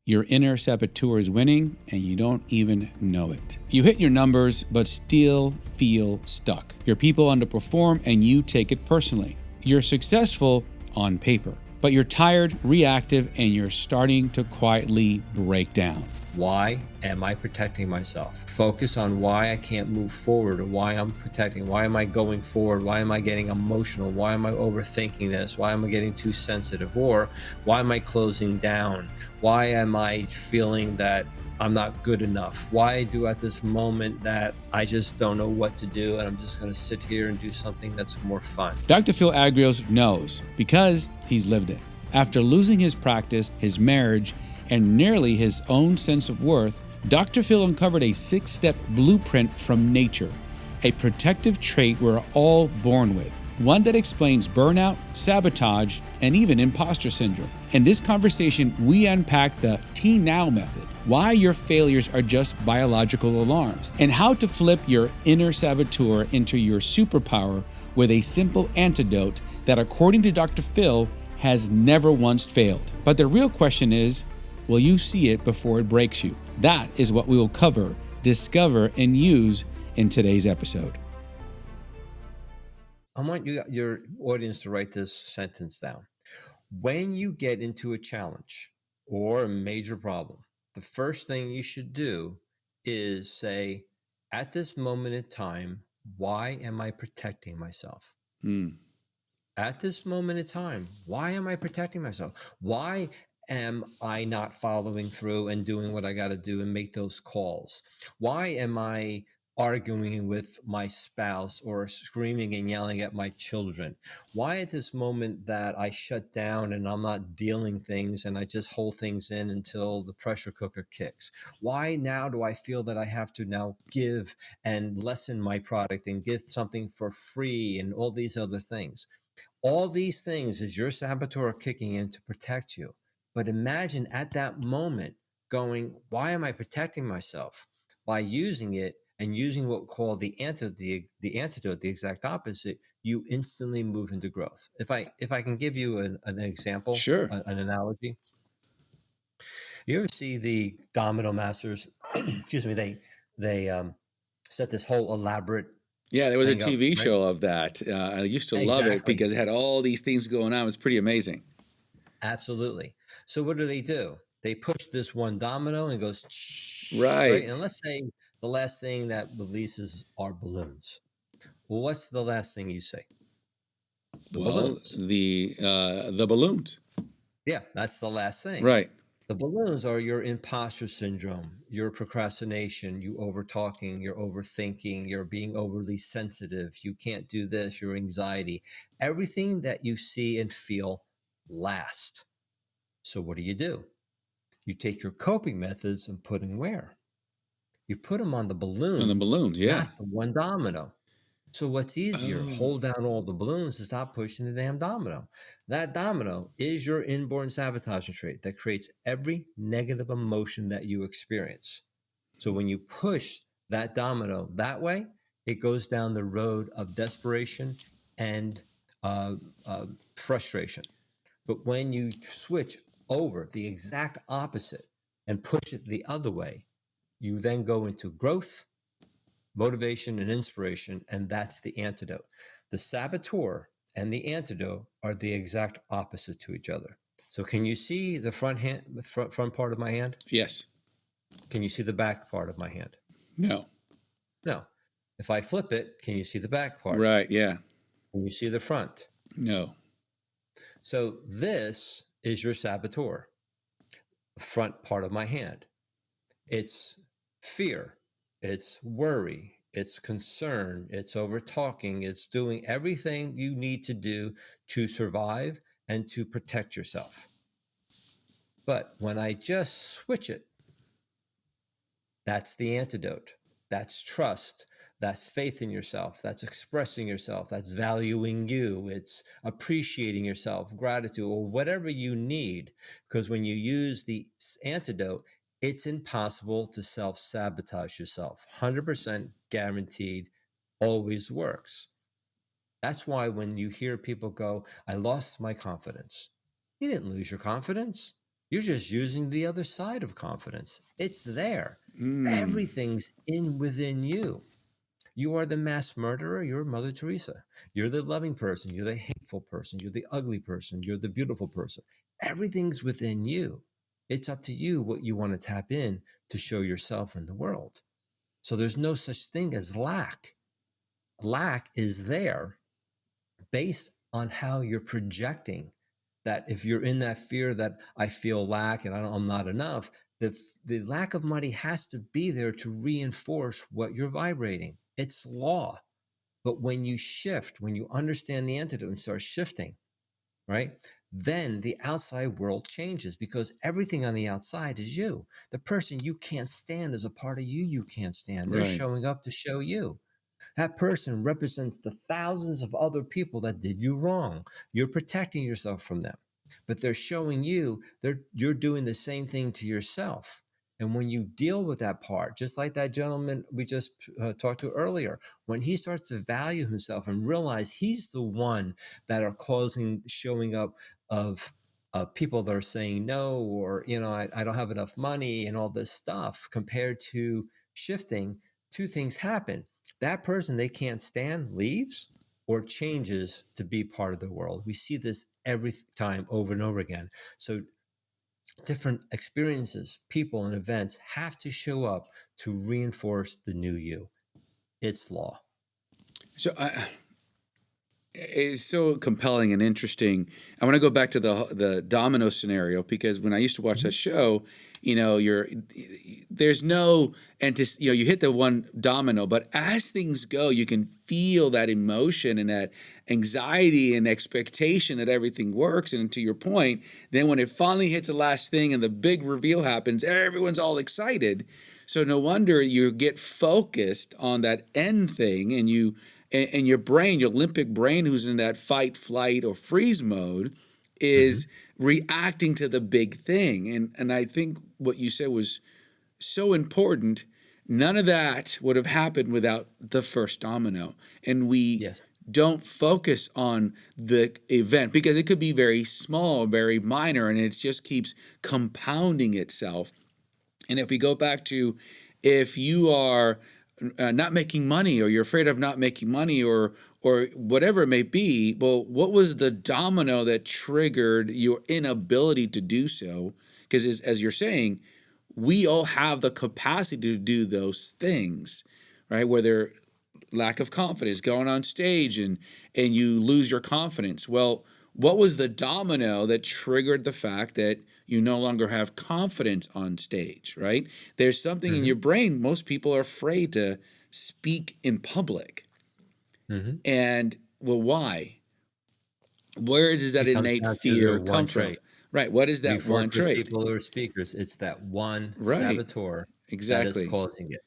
Your inner saboteur is winning and you don't even know it. You hit your numbers but still feel stuck. Your people underperform and you take it personally. You're successful on paper, but you're tired, reactive, and you're starting to quietly break down. Why am I protecting myself? Focus on why I can't move forward, or why I'm protecting. Why am I going forward? Why am I getting emotional? Why am I overthinking this? Why am I getting too sensitive? Or why am I closing down? Why am I feeling that I'm not good enough? Why do at this moment that I just don't know what to do and I'm just going to sit here and do something that's more fun? Dr. Phill Agrios knows because he's lived it. After losing his practice, his marriage, and nearly his own sense of worth, Dr. Phill uncovered a 6-step blueprint from nature, a protective trait we're all born with, one that explains burnout, sabotage, and even imposter syndrome. In this conversation, we unpack the T-Now method, why your failures are just biological alarms, and how to flip your inner saboteur into your superpower with a simple antidote that, according to Dr. Phill, has never once failed. But the real question is, will you see it before it breaks you? That is what we will cover, discover, and use in today's episode. I want your audience to write this sentence down. When you get into a challenge or a major problem, the first thing you should do is say, at this moment in time, why am I protecting myself? At this moment in time, why am I protecting myself? Why am I not following through and doing what I got to do and make those calls? Why am I arguing with my spouse or screaming and yelling at my children? Why at this moment that I shut down and I'm not dealing things and I just hold things in until the pressure cooker kicks? Why now do I feel that I have to now give and lessen my product and give something for free and all these other things? All these things is your saboteur kicking in to protect you. But imagine at that moment going, why am I protecting myself? By using it and using what we call the antidote, the exact opposite, you instantly move into growth. If I can give you an example, Sure. an analogy. You ever see the domino masters? Excuse me. They set this whole elaborate. Yeah, there was a thing up, TV right? show of that. I used to love it Exactly. because it had all these things going on. It was pretty amazing. Absolutely. So what do? They push this one domino and it goes right. Right. And let's say the last thing that releases are balloons. Well, what's the last thing you say? The balloons. The balloons. Yeah, that's the last thing. Right. The balloons are your imposter syndrome, your procrastination, you over talking, you're overthinking, you're being overly sensitive, you can't do this, your anxiety, everything that you see and feel last. So what do? You take your coping methods and put them where? You put them on the balloons. On the balloons, yeah. Not the one domino. So what's easier? Oh. Hold down all the balloons and stop pushing the damn domino. That domino is your inborn sabotaging trait that creates every negative emotion that you experience. So when you push that domino that way, it goes down the road of desperation and frustration. But when you switch over the exact opposite and push it the other way, you then go into growth, motivation, and inspiration. And that's the antidote. The saboteur and the antidote are the exact opposite to each other. So can you see the front part of my hand? Yes. Can you see the back part of my hand? No. No. If I flip it, can you see the back part? Right, yeah. Can you see the front? No. So this is your saboteur, the front part of my hand. It's fear, it's worry, it's concern, it's over talking, it's doing everything you need to do to survive and to protect yourself. But when I just switch it, that's the antidote. That's trust. That's faith in yourself. That's expressing yourself. That's valuing you. It's appreciating yourself, gratitude, or whatever you need. Because when you use the antidote, it's impossible to self-sabotage yourself. 100% guaranteed, always works. That's why when you hear people go, I lost my confidence. You didn't lose your confidence. You're just using the other side of confidence. It's there. Mm, Everything's in within you. You are the mass murderer. You're Mother Teresa. You're the loving person. You're the hateful person. You're the ugly person. You're the beautiful person. Everything's within you. It's up to you what you want to tap in to show yourself in the world. So there's no such thing as lack. Lack is there based on how you're projecting that. If you're in that fear that I feel lack and I'm not enough, the lack of money has to be there to reinforce what you're vibrating. It's law. But when you shift, when you understand the antidote and start shifting, right, then the outside world changes, because everything on the outside is you. The person you can't stand is a part of you can't stand. They're right. showing up to show you. That person represents the thousands of other people that did you wrong. You're protecting yourself from them, but they're showing you you're doing the same thing to yourself. And when you deal with that part, just like that gentleman we just talked to earlier, when he starts to value himself and realize he's the one that are causing showing up of people that are saying no, or I don't have enough money and all this stuff, compared to shifting, two things happen. That person they can't stand leaves or changes to be part of the world. We see this every time over and over again. So different experiences, people, and events have to show up to reinforce the new you. It's law. So it's so compelling and interesting. I want to go back to the domino scenario, because when I used to watch that Mhm. show, there's no, you hit the one domino, but as things go, you can feel that emotion and that anxiety and expectation that everything works. And to your point, then when it finally hits the last thing and the big reveal happens, everyone's all excited. So no wonder you get focused on that end thing, and your brain, your limbic brain, who's in that fight, flight, or freeze mode, Mhm. is reacting to the big thing. And I think what you said was so important. None of that would have happened without the first domino. And we Yes. don't focus on the event because it could be very small, very minor, and it just keeps compounding itself. And if we go back to, if you are not making money, or you're afraid of not making money, or whatever it may be, well, what was the domino that triggered your inability to do so? Because as you're saying, we all have the capacity to do those things, right? Whether lack of confidence, going on stage and you lose your confidence. Well, what was the domino that triggered the fact that you no longer have confidence on stage, right? There's something in Mhm. your brain. Most people are afraid to speak in public. Mhm. And well, why? Where does that It comes innate down to the fear one come from? trait. Right. What is that We've one worked with trait? people who are speakers. It's that one Right. saboteur that is Exactly. causing it.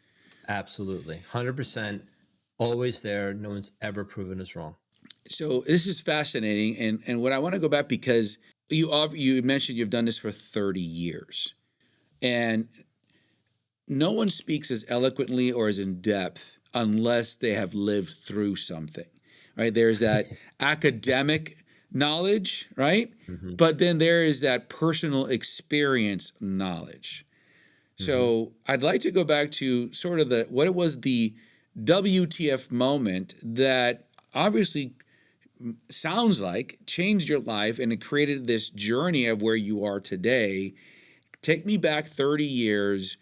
Absolutely. 100% always there. No one's ever proven us wrong. So this is fascinating, and what I want to go back, because you mentioned you've done this for 30 years, and no one speaks as eloquently or as in depth unless they have lived through something, right? There's that academic knowledge, right? Mhm. But then there is that personal experience knowledge. Mhm. So I'd like to go back to sort of what it was, the WTF moment that obviously sounds like changed your life and it created this journey of where you are today. Take me back 30 years.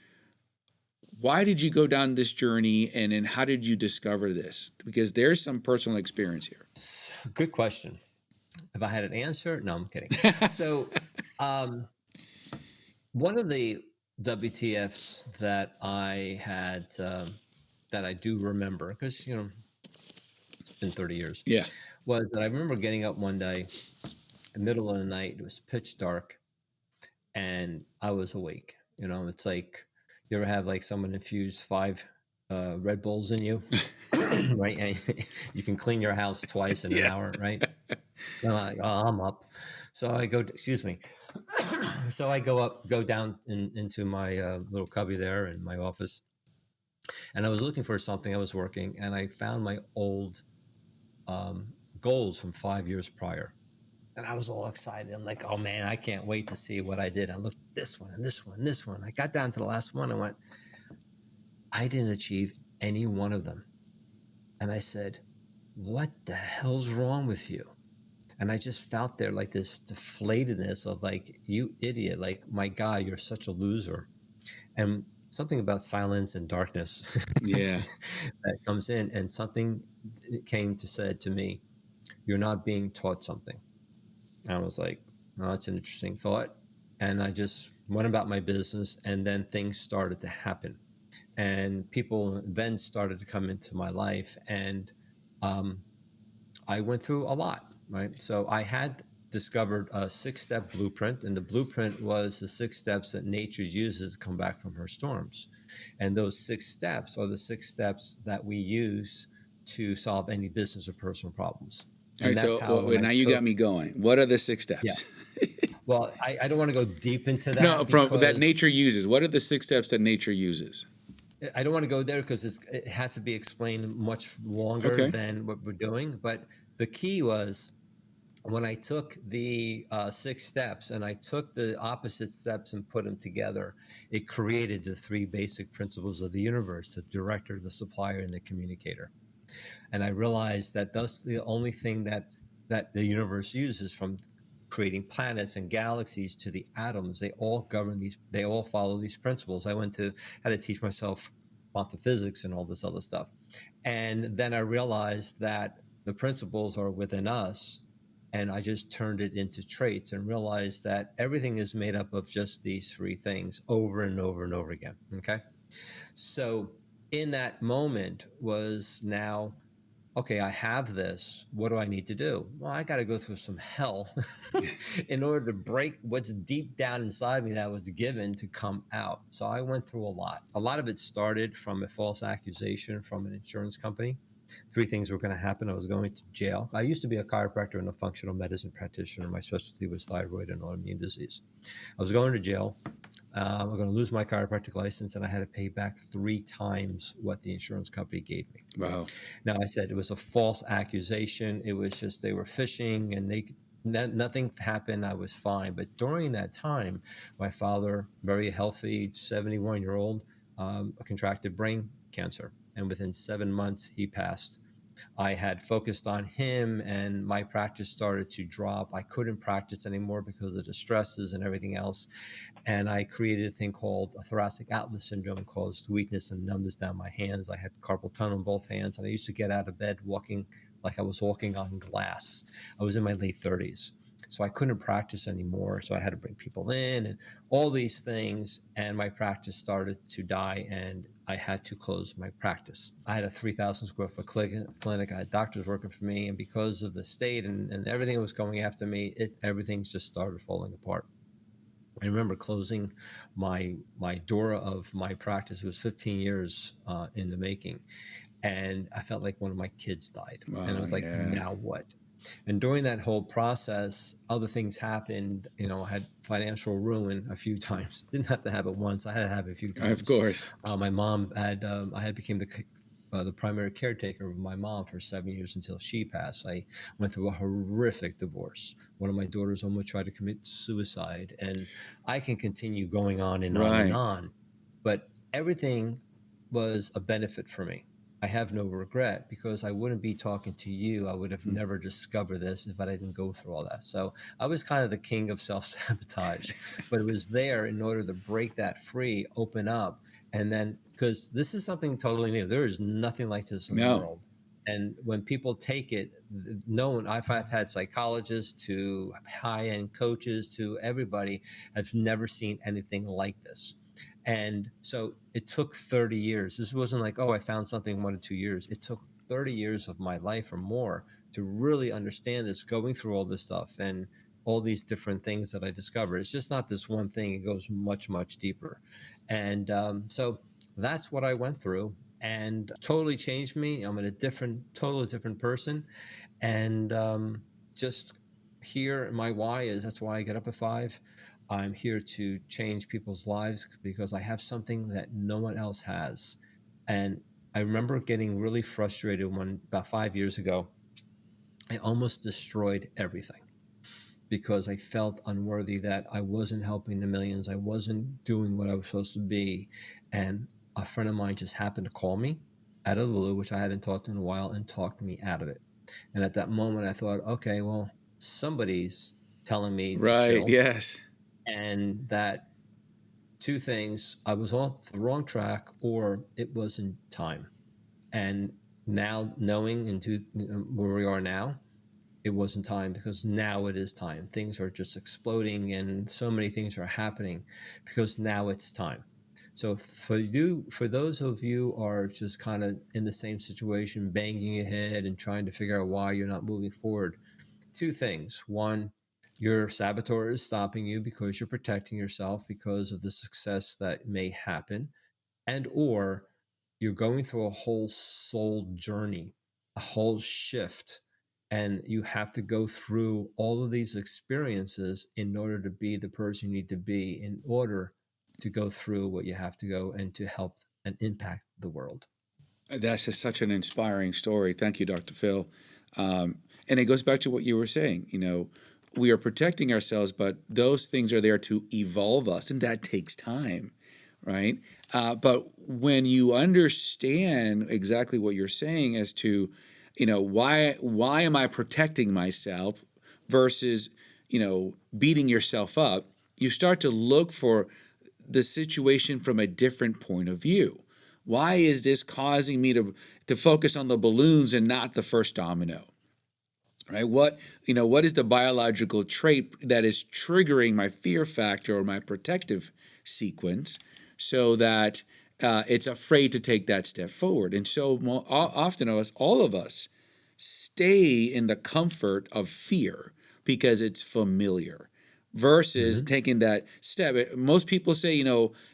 Why did you go down this journey, and then how did you discover this? Because there's some personal experience here. Good question. If I had an answer, no, I'm kidding. So, um, one of the WTFs that I had, that I do remember, because it's been 30 years, Yeah. was that I remember getting up one day, in the middle of the night. It was pitch dark, and I was awake. It's like, you ever have like someone infuse five Red Bulls in you, right? And you can clean your house twice in an Yeah. hour, right? So I'm like, oh, I'm up. So I go, excuse me. So I go down into my little cubby there in my office, and I was looking for something. I was working, and I found my old um, goals from 5 years prior. And I was all excited. I'm like, oh man, I can't wait to see what I did. I looked at this one and this one and this one. I got down to the last one. I went, I didn't achieve any one of them. And I said, what the hell's wrong with you? And I just felt there like this deflatedness of like, you idiot, like, my God, you're such a loser. And something about silence and darkness Yeah. that comes in, and something came to said to me, you're not being taught something. And I was like, oh, that's an interesting thought. And I just went about my business, and then things started to happen. And people then started to come into my life. And um, I went through a lot, right? So I had discovered a 6-step blueprint, and the blueprint was the 6 steps that nature uses to come back from her storms. And those 6 steps are the 6 steps that we use to solve any business or personal problems. All And right. that's So how, when I now you took, got me going. What are the 6 steps? yeah, well, I don't want to go deep into No, that from that because nature uses. What are the 6 steps that nature uses? I don't want to go there because it has to be explained much longer Okay. than what we're doing. But the key was, when I took the 6 steps and I took the opposite steps and put them together, it created the 3 basic principles of the universe: the director, the supplier, and the communicator. And I realized that that's the only thing that the universe uses, from creating planets and galaxies to the atoms. They all govern these. They all follow these principles. I had to teach myself quantum physics and all this other stuff, and then I realized that the principles are within us. And I just turned it into traits and realized that everything is made up of just these 3 things over and over and over again. Okay. So in that moment was now, okay, I have this. What do I need to do? Well, I got to go through some hell in order to break what's deep down inside me that was given to come out. So I went through a lot. A lot of it started from a false accusation from an insurance company. 3 things were going to happen. I was going to jail. I used to be a chiropractor and a functional medicine practitioner. My specialty was thyroid and autoimmune disease. I was going to jail. I'm going to lose my chiropractic license, and I had to pay back 3 times what the insurance company gave me. Wow. Now, I said it was a false accusation. It was just they were fishing, and nothing happened. I was fine. But during that time, my father, very healthy, 71-year-old, contracted brain cancer, and within 7 months, he passed. I had focused on him, and my practice started to drop. I couldn't practice anymore because of the stresses and everything else. And I created a thing called a thoracic outlet syndrome, caused weakness and numbness down my hands. I had carpal tunnel in both hands, and I used to get out of bed walking like I was walking on glass. I was in my late 30s. So I couldn't practice anymore. So I had to bring people in and all these things. And my practice started to die, and I had to close my practice. I had a 3,000 square foot clinic. I had doctors working for me. And because of the state and everything that was going after me, everything's just started falling apart. I remember closing my door of my practice. It was 15 years in the making, and I felt like one of my kids died. And I Wow. was like, Yeah. now what? And during that whole process, other things happened. I had financial ruin a few times. Didn't have to have it once. I had to have it a few Of times. course. My mom had, I had became the primary caretaker of my mom for 7 years until she passed. I went through a horrific divorce. One of my daughters almost tried to commit suicide, and I can continue going on and on and Right. on. But everything was a benefit for me. I have no regret, because I wouldn't be talking to you. I would have never discovered this if I didn't go through all that. So I was kind of the king of self-sabotage, but it was there in order to break that free, open up. And then, because this is something totally new, there is nothing like this in the No. world. And when people take it, no one, I've had psychologists to high-end coaches to everybody, have never seen anything like this. And so it took 30 years. This wasn't like, oh, I found something in 1 or 2 years. It took 30 years of my life or more to really understand this, going through all this stuff and all these different things that I discovered. It's just not this one thing, it goes much, much deeper. And so that's what I went through, and totally changed me. I'm a totally different person. And just here, my why is, that's why I get up at 5. I'm here to change people's lives because I have something that no one else has. And I remember getting really frustrated when, about 5 years ago, I almost destroyed everything. because I felt unworthy, that I wasn't helping the millions, I wasn't doing what I was supposed to be. And a friend of mine just happened to call me out of the blue, which I hadn't talked to in a while, and talked me out of it. And at that moment, I thought, okay, well, somebody's telling me to Right. chill, Yes. and that two things: I was off the wrong track, or it wasn't time. And now, knowing into where we are now, it wasn't time, because now it is time. Things are just exploding, and so many things are happening because now it's time. So for those of you who are just kind of in the same situation, banging your head and trying to figure out why you're not moving forward, two things. One, your saboteur is stopping you because you're protecting yourself because of the success that may happen, and or you're going through a whole soul journey, a whole shift, and you have to go through all of these experiences in order to be the person you need to be, in order to go through what you have to go and to help and impact the world. That's just such an inspiring story. Thank you, Dr. Phill. And it goes back to what you were saying. We are protecting ourselves, but those things are there to evolve us, and that takes time, right? But when you understand exactly what you're saying as to, why am I protecting myself versus, beating yourself up, you start to look for the situation from a different point of view. Why is this causing me to focus on the balloons and not the first domino? Right? What is the biological trait that is triggering my fear factor or my protective sequence so that it's afraid to take that step forward? And so often all of us stay in the comfort of fear because it's familiar versus Mm-hmm. taking that step. Most people say,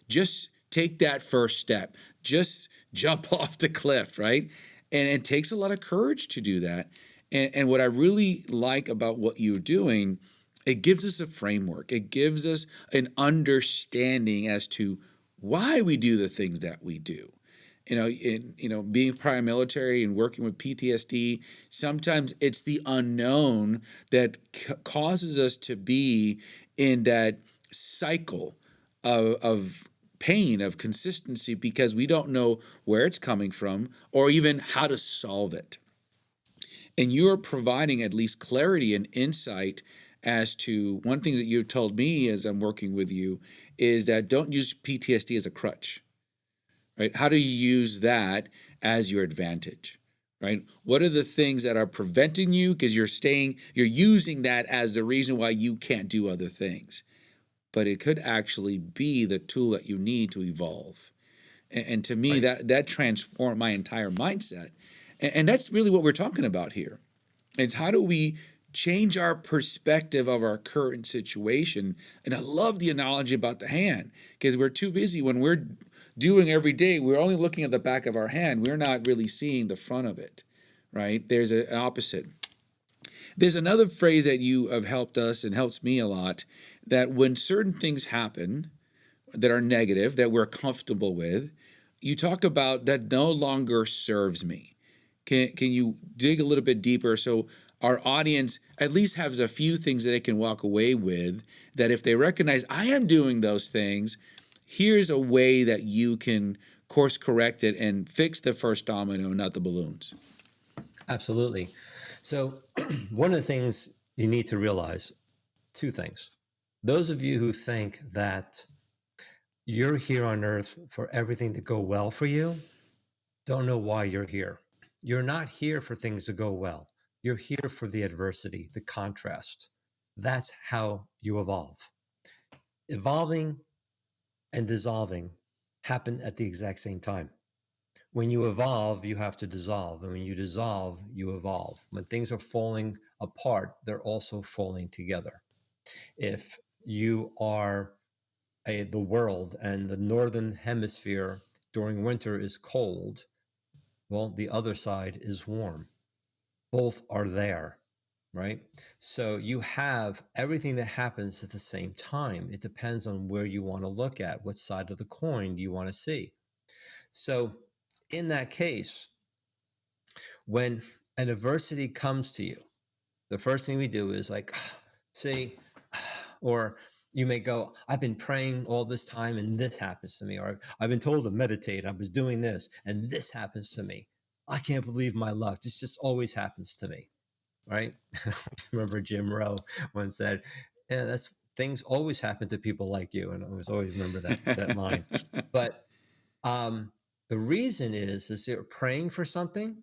just take that first step, just jump off the cliff, right? And it takes a lot of courage to do that. And what I really like about what you're doing, it gives us a framework. It gives us an understanding as to why we do the things that we do. Being prior military and working with PTSD, sometimes it's the unknown that causes us to be in that cycle of pain, of consistency, because we don't know where it's coming from or even how to solve it. And you're providing at least clarity and insight as to one thing that you've told me as I'm working with you is that don't use PTSD as a crutch, right? How do you use that as your advantage, right? What are the things that are preventing you because you're using that as the reason why you can't do other things? But it could actually be the tool that you need to evolve. And to me, Right. that transformed my entire mindset. And that's really what we're talking about here. It's how do we change our perspective of our current situation? And I love the analogy about the hand because we're too busy when we're doing every day, we're only looking at the back of our hand. We're not really seeing the front of it, right? There's an opposite. There's another phrase that you have helped us and helps me a lot that when certain things happen that are negative, that we're comfortable with, you talk about that no longer serves me. Can you dig a little bit deeper so our audience at least has a few things that they can walk away with that if they recognize I am doing those things, here's a way that you can course correct it and fix the first domino, not the balloons. Absolutely. So, one of the things you need to realize, two things. Those of you who think that you're here on earth for everything to go well for you don't know why you're here. You're not here for things to go well. You're here for the adversity, the contrast. That's how you evolve. Evolving and dissolving happen at the exact same time. When you evolve, you have to dissolve. And when you dissolve, you evolve. When things are falling apart, they're also falling together. If you are the world and the northern hemisphere during winter is cold, well, the other side is warm. Both are there, right? So you have everything that happens at the same time. It depends on where you want to look at, what side of the coin do you want to see. So in that case, when an adversity comes to you, the first thing we do is like See, or you may go, I've been praying all this time and this happens to me. Or I've been told to meditate. I was doing this and this happens to me. I can't believe my luck. This just always happens to me. Right. I remember Jim Rowe once said, yeah, that's things always happen to people like you. And I always remember that line. But the reason is you're praying for something,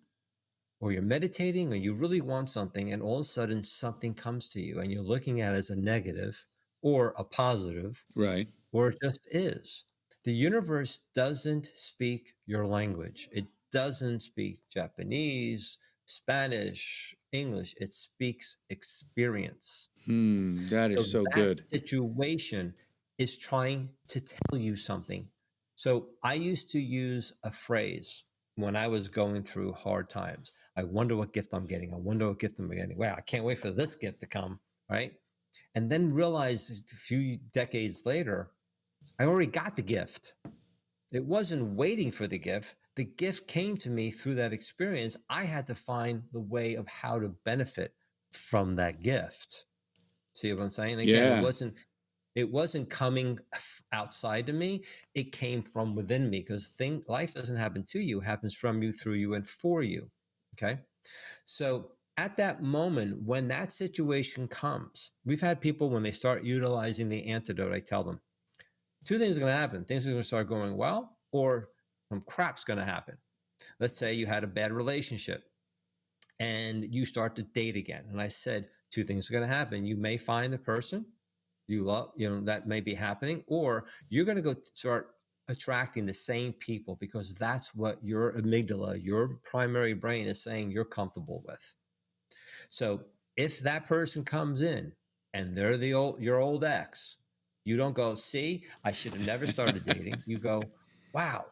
or you're meditating, or you really want something, and all of a sudden something comes to you and you're looking at it as a negative or a positive, Right. or it just is. The universe doesn't speak your language. It doesn't speak Japanese, Spanish, English. It speaks experience. That is So so that good. situation is trying to tell you something. So I used to use a phrase when I was going through hard times. I wonder what gift I'm getting. I wonder what gift I'm getting. Wow, I can't wait for this gift to come, right? And then realized a few decades later, I already got the gift. It wasn't waiting for the gift. The gift came to me through that experience. I had to find the way of how to benefit from that gift. See what I'm saying? Again, Yeah. it wasn't coming outside of me. It came from within me, because life doesn't happen to you, it happens from you, through you, and for you. Okay. So at that moment, when that situation comes, we've had people, when they start utilizing the antidote, I tell them two things are going to happen. Things are going to start going well, or some crap's going to happen. Let's say you had a bad relationship and you start to date again. And I said, two things are going to happen. You may find the person you love, that may be happening, or you're going to go start attracting the same people, because that's what your amygdala, your primary brain, is saying you're comfortable with. So if that person comes in and they're your old ex, you don't go, see, I should have never started dating. You go, wow,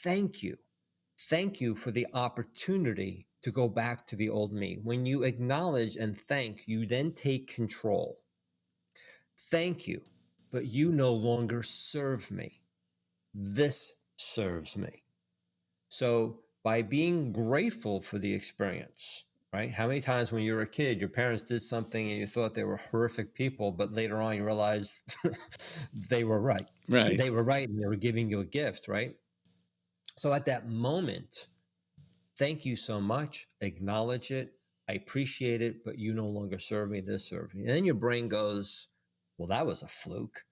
thank you. Thank you for the opportunity to go back to the old me. When you acknowledge and thank, you then take control. Thank you, but you no longer serve me. This serves me. So by being grateful for the experience, right? How many times when you were a kid, your parents did something and you thought they were horrific people, but later on you realized they were right. Right. They were right and they were giving you a gift, right? So at that moment, thank you so much. Acknowledge it. I appreciate it, but you no longer serve me. This serves me. And then your brain goes, well, that was a fluke.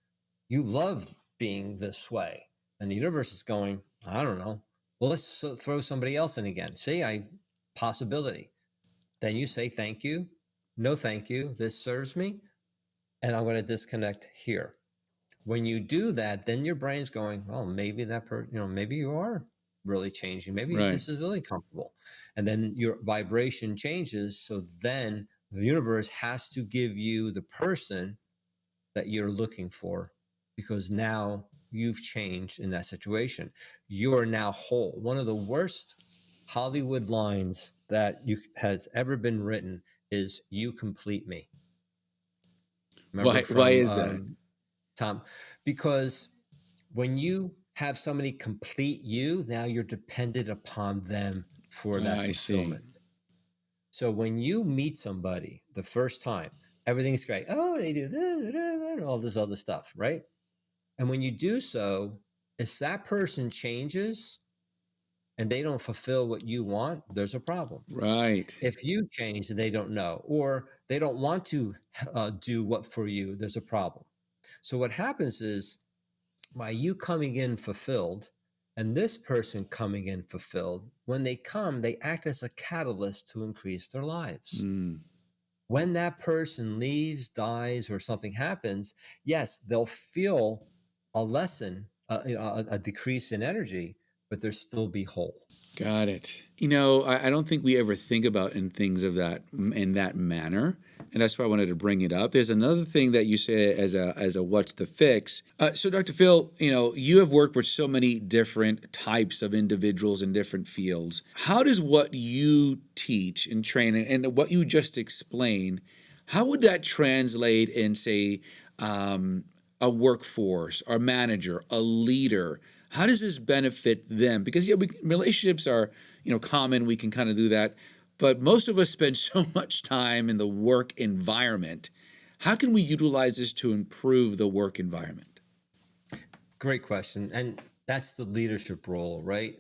You love being this way. And the universe is going, I don't know. Well, let's throw somebody else in again. See, possibility. Then you say, thank you. No, thank you. This serves me. And I'm going to disconnect here. When you do that, then your brain's going, oh, maybe maybe you are really changing. Maybe Right. this is really comfortable. And then your vibration changes. So then the universe has to give you the person that you're looking for, because now you've changed in that situation. You're now whole. One of the worst Hollywood lines that has ever been written is, you complete me. Remember Why from is that? Tom? Because when you have somebody complete you, now you're dependent upon them for that I see. fulfillment. So when you meet somebody the first time, everything's great. Oh, they do this, and all this other stuff, right? And when you do so, if that person changes and they don't fulfill what you want, there's a problem. Right. If you change and they don't know, or they don't want to do what for you, there's a problem. So what happens is, by you coming in fulfilled and this person coming in fulfilled, when they come, they act as a catalyst to increase their lives. When that person leaves, dies, or something happens, yes, they'll feel a lesson, a decrease in energy, but they'll still be whole. Got it. I don't think we ever think about in that manner, and that's why I wanted to bring it up. There's another thing that you say as a what's the fix. So, Dr. Phill, you have worked with so many different types of individuals in different fields. How does what you teach and train and what you just explained, how would that translate in, say, a workforce, a manager, a leader? How does this benefit them? Because relationships are common. We can kind of do that, but most of us spend so much time in the work environment. How can we utilize this to improve the work environment? Great question. And that's the leadership role, right?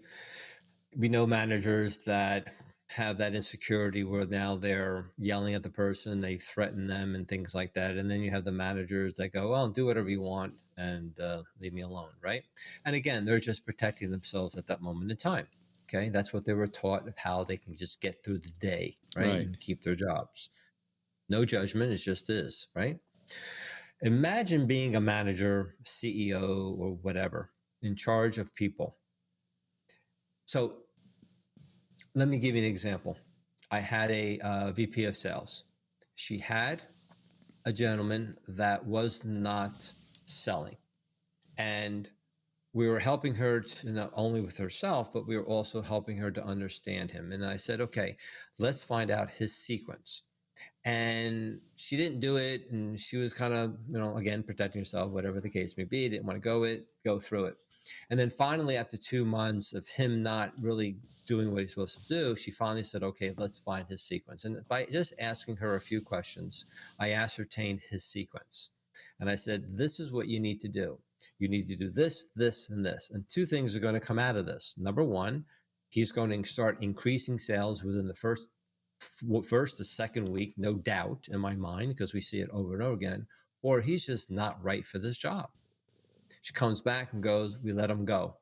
We know managers that have that insecurity where now they're yelling at the person, they threaten them and things like that. And then you have the managers that go, well, do whatever you want and leave me alone, right? And again, they're just protecting themselves at that moment in time. Okay. That's what they were taught of how they can just get through the day, right? Right. And keep their jobs. No judgment, it just is, right? Imagine being a manager, CEO, or whatever, in charge of people. So let me give you an example. I had a VP of sales. She had a gentleman that was not selling. And we were helping her to not only with herself, but we were also helping her to understand him. And I said, okay, let's find out his sequence. And she didn't do it, and she was kind of, again, protecting herself, whatever the case may be, didn't want to go through it. And then finally, after 2 months of him not really doing what he's supposed to do, she finally said, okay, let's find his sequence. And by just asking her a few questions, I ascertained his sequence. And I said, this is what you need to do. You need to do this, this, and this. And two things are going to come out of this. Number one, he's going to start increasing sales within the first to second week, no doubt in my mind, because we see it over and over again, or he's just not right for this job. She comes back and goes, we let him go.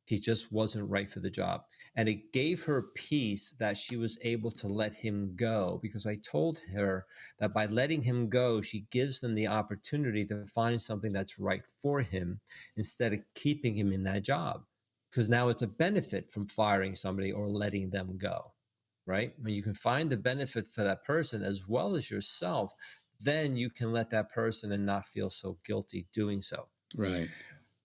He just wasn't right for the job. And it gave her peace that she was able to let him go, because I told her that by letting him go, she gives them the opportunity to find something that's right for him instead of keeping him in that job. Because now it's a benefit from firing somebody or letting them go, right? When you can find the benefit for that person as well as yourself, then you can let that person and not feel so guilty doing so. Right.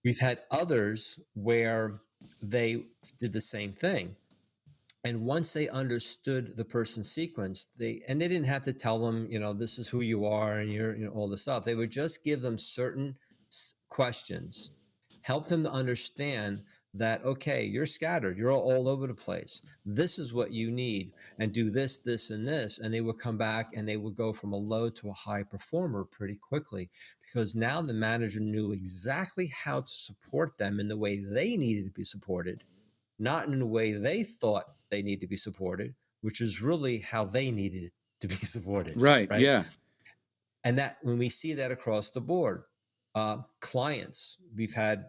We've had others where they did the same thing. And once they understood the person's sequence, they didn't have to tell them, this is who you are and you're, all this stuff. They would just give them certain questions, help them to understand that, okay, you're scattered, you're all over the place. This is what you need, and do this, this, and this. And they would come back and they would go from a low to a high performer pretty quickly, because now the manager knew exactly how to support them in the way they needed to be supported, not in the way they thought they need to be supported, which is really how they needed to be supported, Right. right? Yeah. And that when we see that across the board, clients, we've had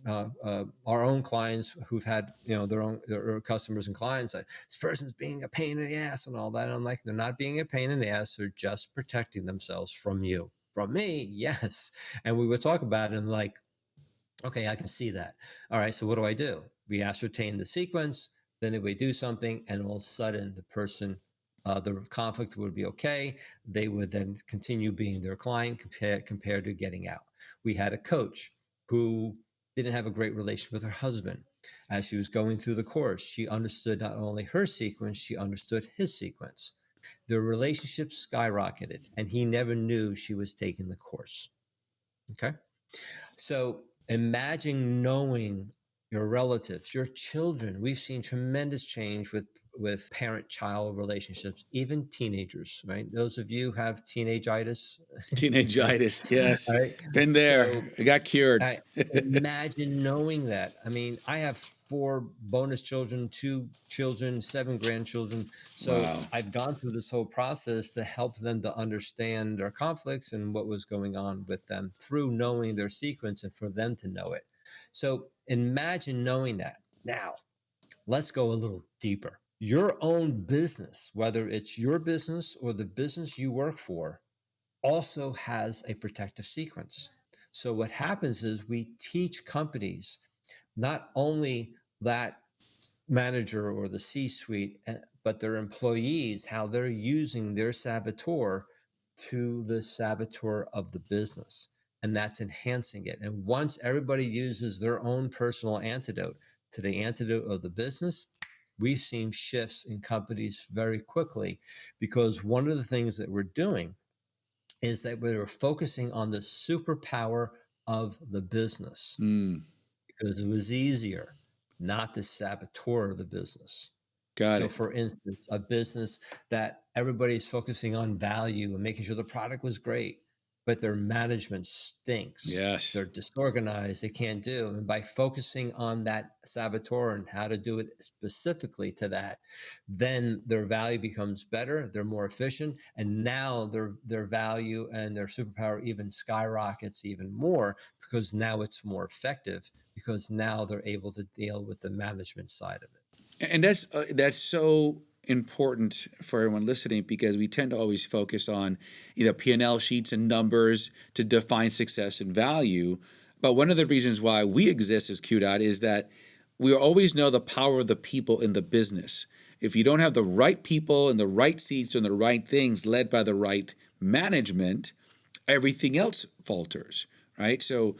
our own clients who've had their customers and clients that this person's being a pain in the ass and all that. And I'm like, they're not being a pain in the ass, they're just protecting themselves from you. From me, yes. And we would talk about it and like, okay, I can see that. All right, so what do? We ascertain the sequence, then we do something, and all of a sudden the person, the conflict would be okay. They would then continue being their client compared to getting out. We had a coach who didn't have a great relationship with her husband. As she was going through the course, she understood not only her sequence, she understood his sequence. Their relationship skyrocketed, and he never knew she was taking the course. Okay. So imagine knowing your relatives, your children. We've seen tremendous change with parent-child relationships, even teenagers, right? Those of you who have teenageitis, okay, Teenageitis. Yes. all right. Been there. So I got cured. imagine knowing that. I mean, I have 4 bonus children, 2 children, 7 grandchildren. So Wow. I've gone through this whole process to help them to understand their conflicts and what was going on with them through knowing their sequence and for them to know it. So imagine knowing that. Now, let's go a little deeper. Your own business, whether it's your business or the business you work for, also has a protective sequence. So what happens is we teach companies, not only that manager or the C-suite, but their employees, how they're using their saboteur to the saboteur of the business. And that's enhancing it. And once everybody uses their own personal antidote to the antidote of the business, we've seen shifts in companies very quickly, because one of the things that we're doing is that we were focusing on the superpower of the business, Mm. because it was easier, not the saboteur of the business. Got So, it. for instance, a business that everybody's focusing on value and making sure the product was great, but their management stinks. They're Yes. disorganized, they can't do. And by focusing on that saboteur and how to do it specifically to that, then their value becomes better, they're more efficient, and now their value and their superpower even skyrockets even more because now it's more effective because now they're able to deal with the management side of it. And that's so important for everyone listening because we tend to always focus on either P&L sheets and numbers to define success and value. But one of the reasons why we exist as QDOT is that we always know the power of the people in the business. If you don't have the right people in the right seats and the right things led by the right management, everything else falters, right? So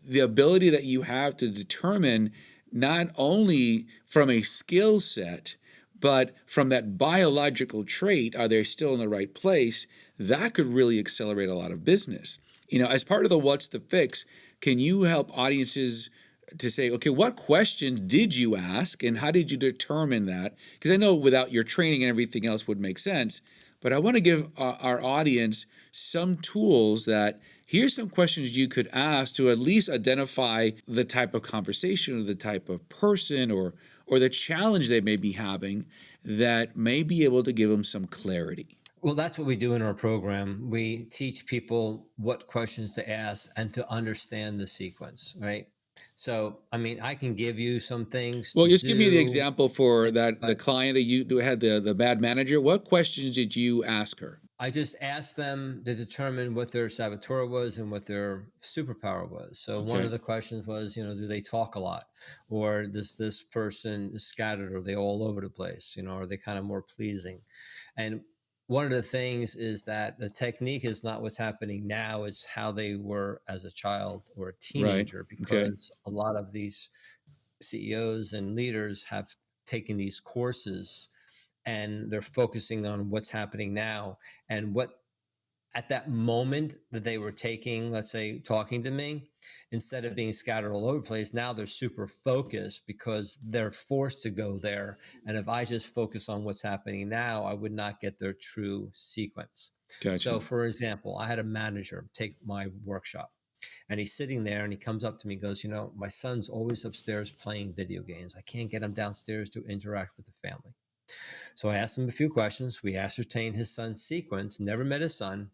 the ability that you have to determine not only from a skill set, but from that biological trait, are they still in the right place? That could really accelerate a lot of business. As part of the what's the fix, can you help audiences to say, okay, what questions did you ask and how did you determine that? Because I know without your training and everything else would make sense, but I want to give our audience some tools that here's some questions you could ask to at least identify the type of conversation or the type of person or the challenge they may be having that may be able to give them some clarity. Well, that's what we do in our program. We teach people what questions to ask and to understand the sequence, right? So, I mean, I can give you some things Well, to just give me the do, example for that the but client that you had the bad manager. What questions did you ask her? I just asked them to determine what their saboteur was and what their superpower was. So one of Okay. the questions was, do they talk a lot, or does this person is scattered? Are they all over the place? Are they kind of more pleasing? And one of the things is that the technique is not what's happening now; it's how they were as a child or a Right. teenager. Okay. Because a lot of these CEOs and leaders have taken these courses and they're focusing on what's happening now and what at that moment that they were taking, let's say, talking to me, instead of being scattered all over the place, now they're super focused because they're forced to go there. And if I just focus on what's happening now, I would not get their true sequence. Gotcha. So, for example, I had a manager take my workshop and he's sitting there and he comes up to me and goes, my son's always upstairs playing video games. I can't get him downstairs to interact with the family. So I asked him a few questions. We ascertained his son's sequence, never met his son,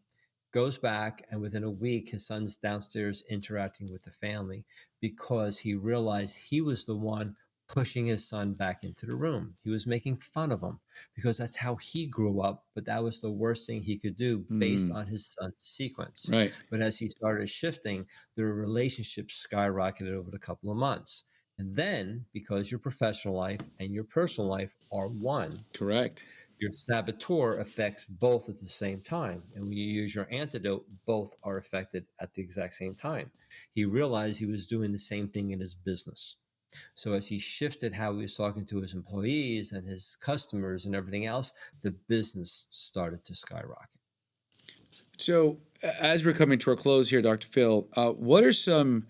goes back, and within a week, his son's downstairs interacting with the family because he realized he was the one pushing his son back into the room. He was making fun of him because that's how he grew up, but that was the worst thing he could do based Mm, on his son's sequence. right. But as he started shifting, their relationship skyrocketed over the couple of months. And then, because your professional life and your personal life are one, Correct. your saboteur affects both at the same time. And when you use your antidote, both are affected at the exact same time. He realized he was doing the same thing in his business. So as he shifted how he was talking to his employees and his customers and everything else, the business started to skyrocket. So, as we're coming to a close here, Dr. Phill, what are some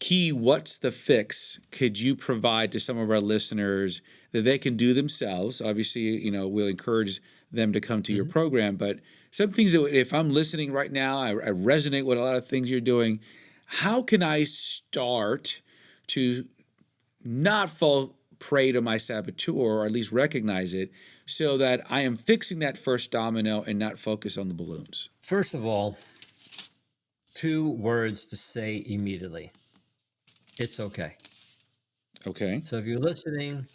key what's the fix could you provide to some of our listeners that they can do themselves? Obviously, we'll encourage them to come to your Mhm. program, but some things that if I'm listening right now, I resonate with a lot of things you're doing. How can I start to not fall prey to my saboteur or at least recognize it so that I am fixing that first domino and not focus on the balloons? First of all, two words to say immediately: it's okay. Okay. So if you're listening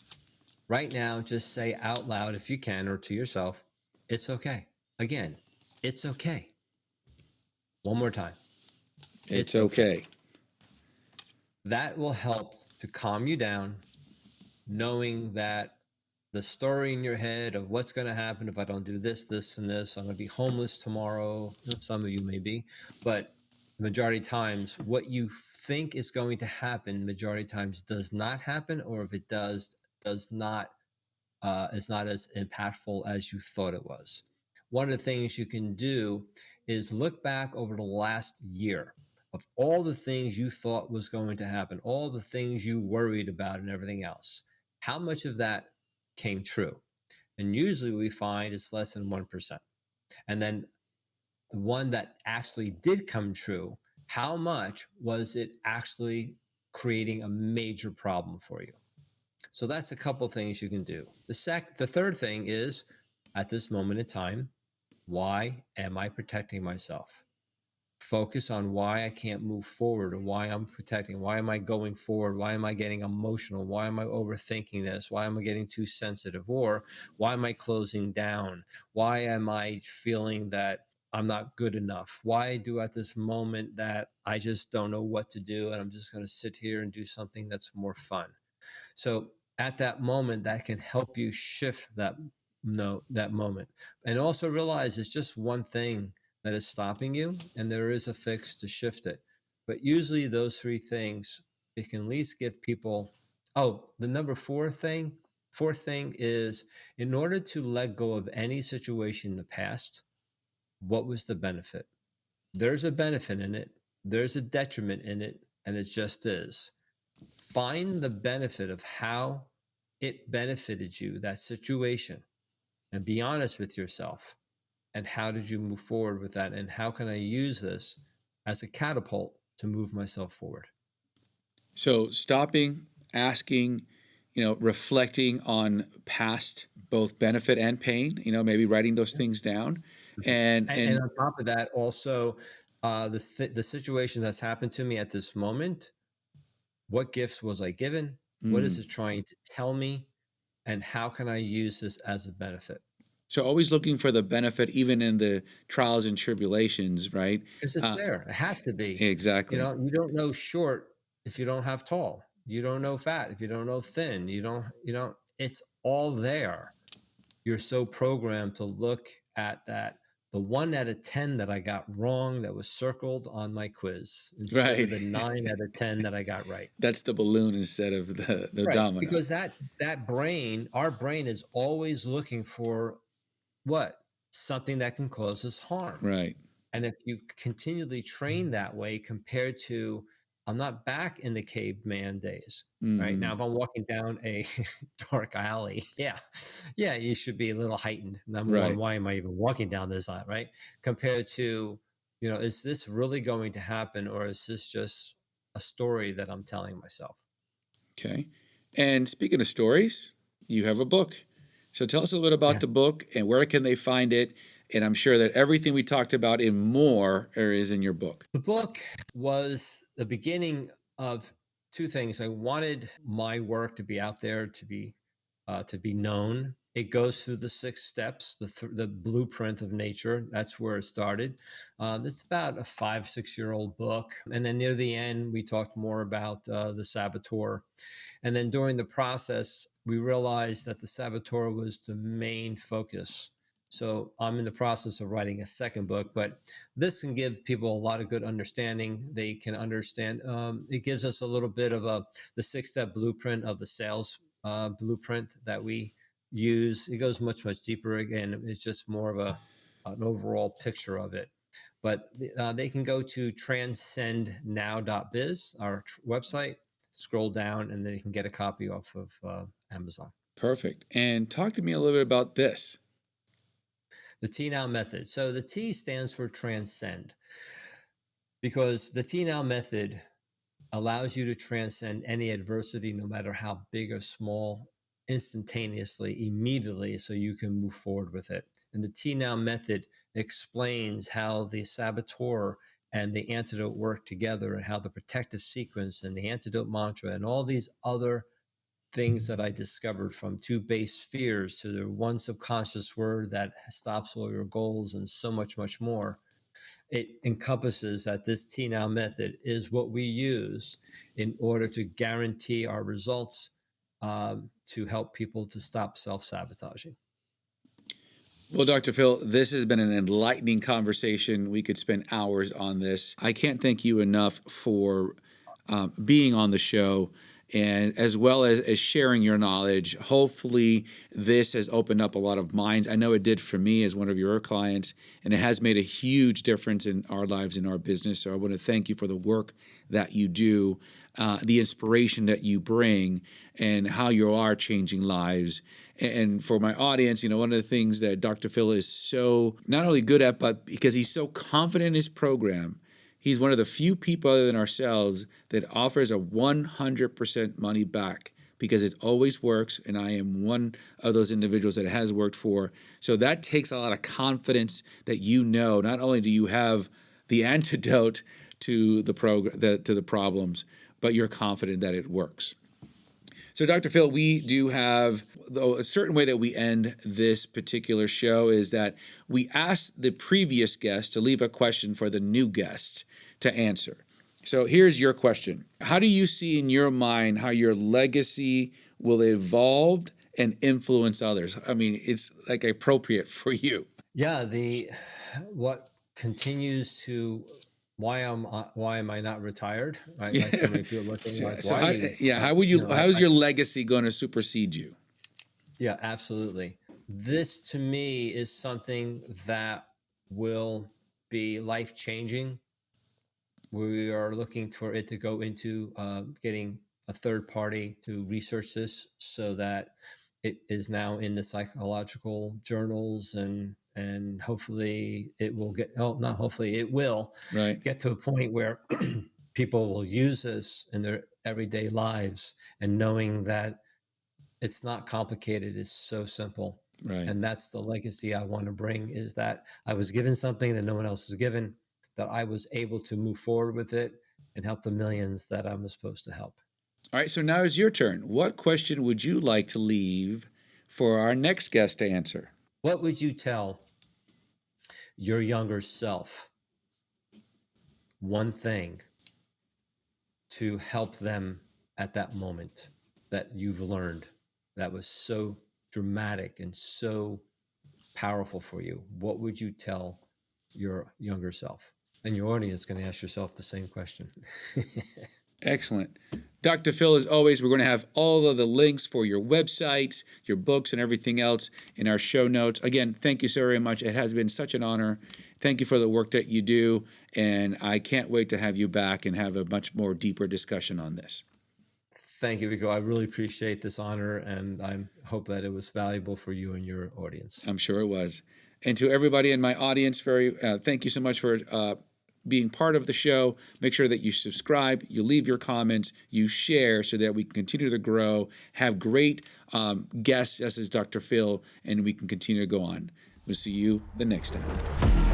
right now, just say out loud, if you can, or to yourself, it's okay. Again, it's okay. One more time, It's it's okay. okay. That will help to calm you down, knowing that the story in your head of what's going to happen if I don't do this, this, and this, I'm going to be homeless tomorrow. Some of you may be, but the majority of times, what you think is going to happen, majority of times does not happen, or if it does not is not as impactful as you thought it was. One of the things you can do is look back over the last year of all the things you thought was going to happen, all the things you worried about, and everything else. How much of that came true. And usually we find it's less than 1%. And then the one that actually did come true, how much was it actually creating a major problem for you? So that's a couple things you can do. The third thing is, at this moment in time, why am I protecting myself? Focus on why I can't move forward, or why I'm protecting. Why am I going forward? Why am I getting emotional? Why am I overthinking this? Why am I getting too sensitive? Or why am I closing down? Why am I feeling that I'm not good enough? Why do at this moment that I just don't know what to do and I'm just going to sit here and do something that's more fun? So at that moment, that can help you shift that no that moment, and also realize it's just one thing that is stopping you, and there is a fix to shift it. But usually, those three things, it can at least give people. Oh, the number fourth thing is, in order to let go of any situation in the past, what was the benefit? There's a benefit in it. There's a detriment in it, and it just is. Find the benefit of how it benefited you, that situation, and be honest with yourself. And how did you move forward with that? And how can I use this as a catapult to move myself forward? So stopping, asking, reflecting on past both benefit and pain, maybe writing those things down. And And on top of that, also, the situation that's happened to me at this moment, what gifts was I given? What is mm, it trying to tell me? And how can I use this as a benefit? so always looking for the benefit, even in the trials and tribulations, right? Because it's there. It has to be. Exactly. You don't know short if you don't have tall. You don't know fat if you don't know thin. It's all there. You're so programmed to look at that. The 1 out of 10 that I got wrong that was circled on my quiz instead of Right. the 9 out of 10 that I got right. That's the balloon instead of the Right. domino. Because that brain, our brain is always looking for what? Something that can cause us harm. Right. And if you continually train that way compared to, I'm not back in the caveman days, right? Now, Hmm. if I'm walking down a dark alley, yeah, you should be a little heightened. Number one, Right. why am I even walking down this aisle, right? Compared to, is this really going to happen, or is this just a story that I'm telling myself? Okay. And speaking of stories, you have a book. So tell us a little bit about the Yes. book and where can they find it? And I'm sure that everything we talked about and more is in your book. The book was the beginning of two things. I wanted my work to be out there, to be known. It goes through the 6 steps, the blueprint of nature. That's where it started. It's about a 5, 6 year old book, and then near the end, we talked more about the Saboteur. And then during the process, we realized that the Saboteur was the main focus. So I'm in the process of writing a second book, but this can give people a lot of good understanding. They can understand. It gives us a little bit of the 6 step blueprint of the sales blueprint that we use. It goes much deeper. Again, it's just more of an overall picture of it. But they can go to transcendnow.biz, our website, scroll down, and then you can get a copy off of Amazon. Perfect. And talk to me a little bit about this. The T Now method. So the T stands for transcend, because the T Now method allows you to transcend any adversity, no matter how big or small, instantaneously, immediately, so you can move forward with it. And the T Now method explains how the saboteur and the antidote work together, and how the protective sequence and the antidote mantra and all these other things that I discovered, from 2 base fears to the one subconscious word that stops all your goals, and so much more. It encompasses that this T Now method is what we use in order to guarantee our results, to help people to stop self sabotaging. Well, Dr. Phill, this has been an enlightening conversation. We could spend hours on this. I can't thank you enough for being on the show, and as well as sharing your knowledge. Hopefully, this has opened up a lot of minds. I know it did for me as one of your clients, and it has made a huge difference in our lives, in our business. So I want to thank you for the work that you do. the inspiration that you bring and how you are changing lives. And for my audience, one of the things that Dr. Phill is so not only good at, but because he's so confident in his program, he's one of the few people other than ourselves that offers a 100% money back, because it always works, and I am one of those individuals that it has worked for. So that takes a lot of confidence that not only do you have the antidote to the problems, but you're confident that it works. So Dr. Phill, we do have a certain way that we end this particular show is that we ask the previous guest to leave a question for the new guest to answer. So here's your question. How do you see in your mind how your legacy will evolve and influence others? I mean, it's like appropriate for you. Yeah, what continues to why am I not retired? Right, like so many people looking like So why how, are you? how would you? How's your legacy going to supersede you? Yeah, absolutely. This to me is something that will be life changing. We are looking for it to go into getting a third party to research this so that it is now in the psychological journals, and hopefully it will get, oh, not hopefully, it will Right. get to a point where people will use this in their everyday lives, and knowing that it's not complicated, it's so simple. Right. And that's the legacy I want to bring, is that I was given something that no one else is given, that I was able to move forward with it and help the millions that I'm supposed to help. All right, so now is your turn. What question would you like to leave for our next guest to answer? What would you tell your younger self? One thing to help them at that moment that you've learned that was so dramatic and so powerful for you. What would you tell your younger self? And your audience is going to ask yourself the same question. Excellent. Dr. Phill, as always, we're going to have all of the links for your websites, your books, and everything else in our show notes. Again, thank you so very much. It has been such an honor. Thank you for the work that you do, and I can't wait to have you back and have a much more deeper discussion on this. Thank you, Rico. I really appreciate this honor, and I hope that it was valuable for you and your audience. I'm sure it was. And to everybody in my audience, thank you so much for being part of the show. Make sure that you subscribe, you leave your comments, you share so that we can continue to grow, have great guests, as is Dr. Phill, and we can continue to go on. We'll see you the next time.